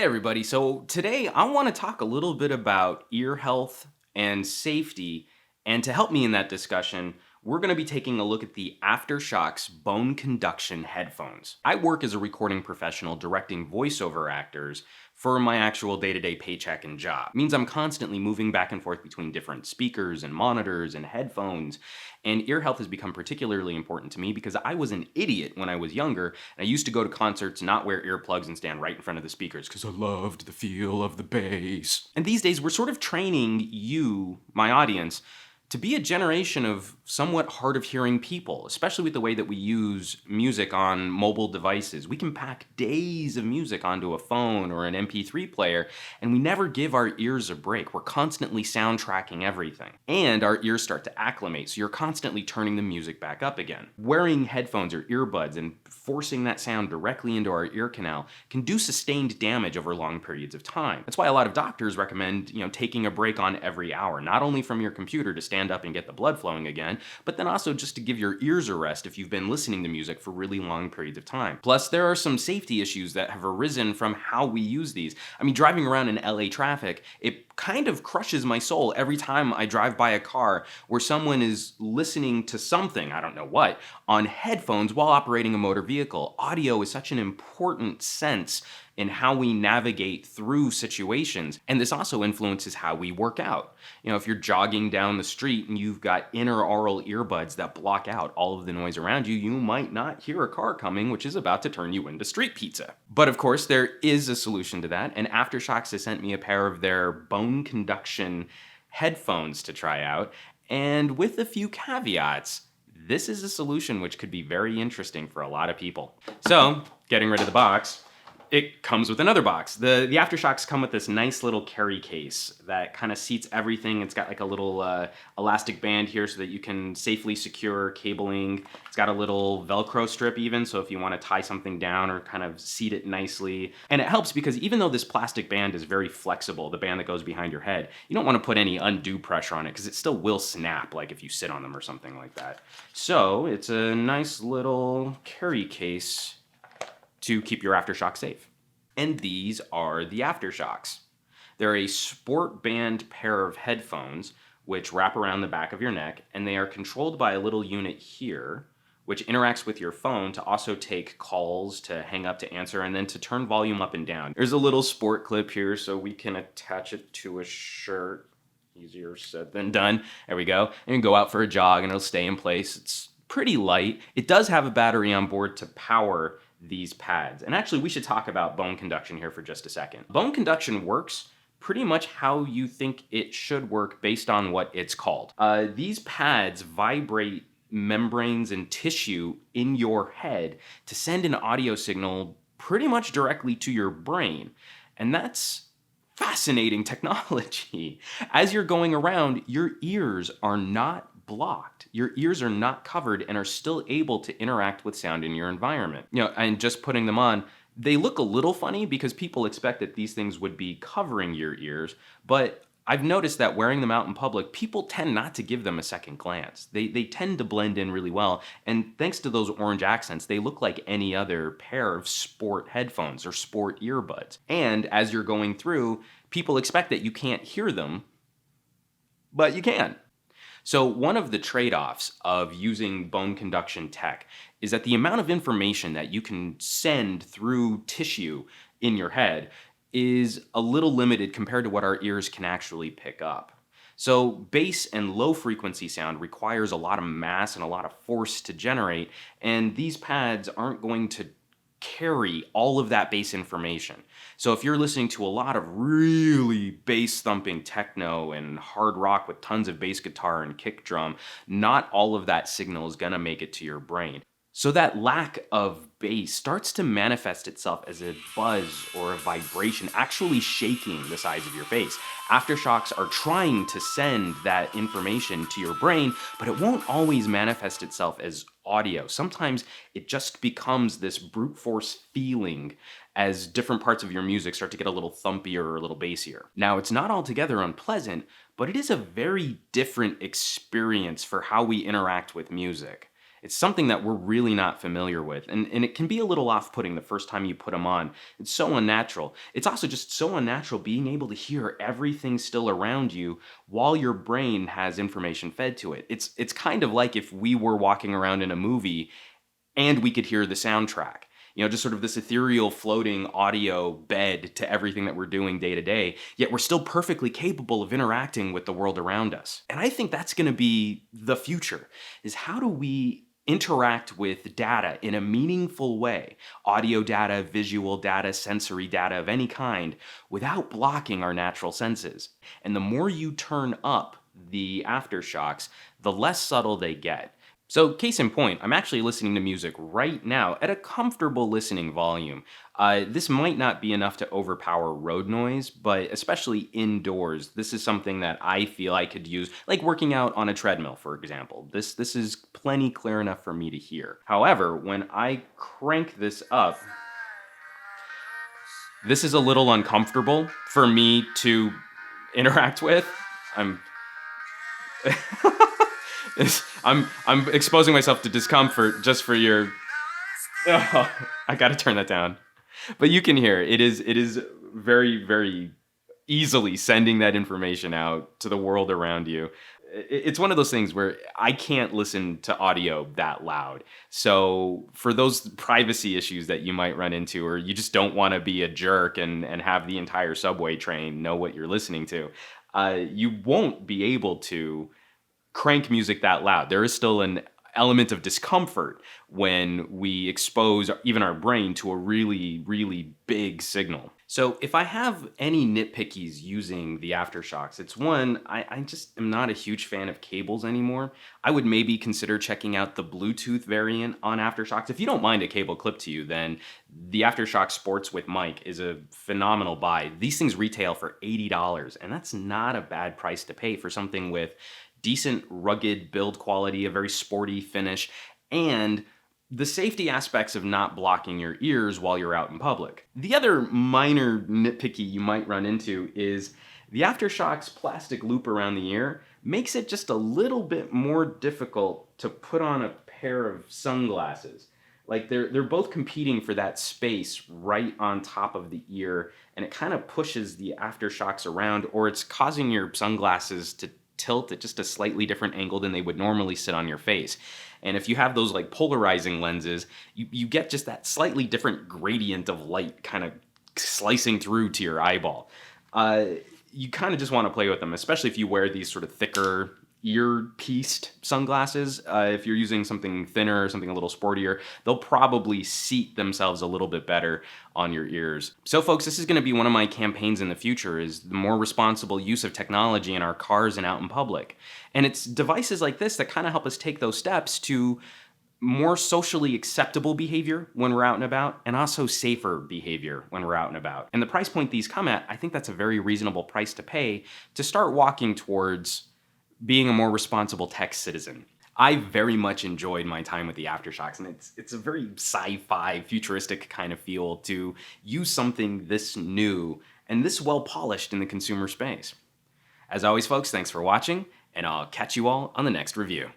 everybody. So today I want to talk a little bit about ear health and safety. And to help me in that discussion, we're going to be taking a look at the AfterShokz bone conduction headphones. I work as a recording professional directing voiceover actors for my actual day-to-day paycheck and job. It means I'm constantly moving back and forth between different speakers and monitors and headphones. And ear health has become particularly important to me because I was an idiot when I was younger, and I used to go to concerts, not wear earplugs, and stand right in front of the speakers because I loved the feel of the bass. And these days, we're sort of training you, my audience, to be a generation of somewhat hard of hearing people, especially with the way that we use music on mobile devices. We can pack days of music onto a phone or an MP3 player, and we never give our ears a break. We're constantly soundtracking everything. And our ears start to acclimate, so you're constantly turning the music back up again. Wearing headphones or earbuds and forcing that sound directly into our ear canal can do sustained damage over long periods of time. That's why a lot of doctors recommend, taking a break on every hour, not only from your computer to stand up and get the blood flowing again, but then also just to give your ears a rest if you've been listening to music for really long periods of time. Plus, there are some safety issues that have arisen from how we use these. I mean, driving around in LA traffic, it kind of crushes my soul every time I drive by a car where someone is listening to something, I don't know what, on headphones while operating a motor vehicle. Audio is such an important sense in how we navigate through situations, and this also influences how we work out. If you're jogging down the street and you've got intraoral earbuds that block out all of the noise around you, you might not hear a car coming, which is about to turn you into street pizza. But of course, there is a solution to that, and AfterShokz has sent me a pair of their bone conduction headphones to try out, and with a few caveats, this is a solution which could be very interesting for a lot of people. So, getting rid of the box, it comes with another box. The AfterShokz come with this nice little carry case that kind of seats everything. It's got like a little elastic band here so that you can safely secure cabling. It's got a little Velcro strip even, so if you want to tie something down or kind of seat it nicely. And it helps because even though this plastic band is very flexible, the band that goes behind your head, you don't want to put any undue pressure on it because it still will snap, like if you sit on them or something like that. So it's a nice little carry case to keep your AfterShokz safe. And these are the AfterShokz. They're a sport band pair of headphones which wrap around the back of your neck, and they are controlled by a little unit here which interacts with your phone to also take calls, to hang up, to answer, and then to turn volume up and down. There's a little sport clip here so we can attach it to a shirt. Easier said than done. There we go. And you can go out for a jog and it'll stay in place. It's pretty light. It does have a battery on board to power these pads. And actually, we should talk about bone conduction here for just a second. Bone conduction works pretty much how you think it should work based on what it's called. These pads vibrate membranes and tissue in your head to send an audio signal pretty much directly to your brain. And that's fascinating technology. As you're going around, your ears are not blocked. Your ears are not covered and are still able to interact with sound in your environment. And just putting them on, they look a little funny because people expect that these things would be covering your ears, but I've noticed that wearing them out in public, people tend not to give them a second glance. They tend to blend in really well, and thanks to those orange accents, they look like any other pair of sport headphones or sport earbuds. And as you're going through, people expect that you can't hear them, but you can. So one of the trade-offs of using bone conduction tech is that the amount of information that you can send through tissue in your head is a little limited compared to what our ears can actually pick up. So bass and low frequency sound requires a lot of mass and a lot of force to generate, and these pads aren't going to carry all of that bass information. So if you're listening to a lot of really bass thumping techno and hard rock with tons of bass guitar and kick drum, not all of that signal is gonna make it to your brain. So that lack of bass starts to manifest itself as a buzz or a vibration, actually shaking the sides of your face. AfterShokz are trying to send that information to your brain, but it won't always manifest itself as audio. Sometimes it just becomes this brute force feeling as different parts of your music start to get a little thumpier or a little bassier. Now, it's not altogether unpleasant, but it is a very different experience for how we interact with music. It's something that we're really not familiar with. And it can be a little off-putting the first time you put them on. It's so unnatural. It's also just so unnatural being able to hear everything still around you while your brain has information fed to it. It's kind of like if we were walking around in a movie and we could hear the soundtrack. Just sort of this ethereal floating audio bed to everything that we're doing day to day, yet we're still perfectly capable of interacting with the world around us. And I think that's going to be the future, is how do we interact with data in a meaningful way, audio data, visual data, sensory data of any kind, without blocking our natural senses. And the more you turn up the aftershocks, the less subtle they get. So, case in point, I'm actually listening to music right now at a comfortable listening volume. This might not be enough to overpower road noise, but especially indoors, this is something that I feel I could use, like working out on a treadmill, for example. This is plenty clear enough for me to hear. However, when I crank this up, this is a little uncomfortable for me to interact with. I'm I'm exposing myself to discomfort just for your. Oh, I got to turn that down. But you can hear it is very, very easily sending that information out to the world around you. It's one of those things where I can't listen to audio that loud. So for those privacy issues that you might run into, or you just don't want to be a jerk and have the entire subway train know what you're listening to, you won't be able to crank music that loud. There is still an element of discomfort when we expose even our brain to a really, really big signal. So if I have any nitpickies using the AfterShokz, it's one, I just am not a huge fan of cables anymore. I would maybe consider checking out the Bluetooth variant on AfterShokz. If you don't mind a cable clip to you, then the AfterShokz Sportz with mic is a phenomenal buy. These things retail for $80, and that's not a bad price to pay for something with decent, rugged build quality, a very sporty finish, and the safety aspects of not blocking your ears while you're out in public. The other minor nitpicky you might run into is the AfterShokz plastic loop around the ear makes it just a little bit more difficult to put on a pair of sunglasses. Like they're both competing for that space right on top of the ear, and it kind of pushes the AfterShokz around, or it's causing your sunglasses to tilt at just a slightly different angle than they would normally sit on your face. And if you have those like polarizing lenses, you get just that slightly different gradient of light kind of slicing through to your eyeball. You kind of just want to play with them, especially if you wear these sort of thicker ear-pieced sunglasses. If you're using something thinner or something a little sportier, they'll probably seat themselves a little bit better on your ears. So folks, this is going to be one of my campaigns in the future, is the more responsible use of technology in our cars and out in public. And it's devices like this that kind of help us take those steps to more socially acceptable behavior when we're out and about, and also safer behavior when we're out and about. And the price point these come at, I think that's a very reasonable price to pay to start walking towards being a more responsible tech citizen. I very much enjoyed my time with the AfterShokz, and it's a very sci-fi, futuristic kind of feel to use something this new and this well polished in the consumer space. As always, folks, thanks for watching, and I'll catch you all on the next review.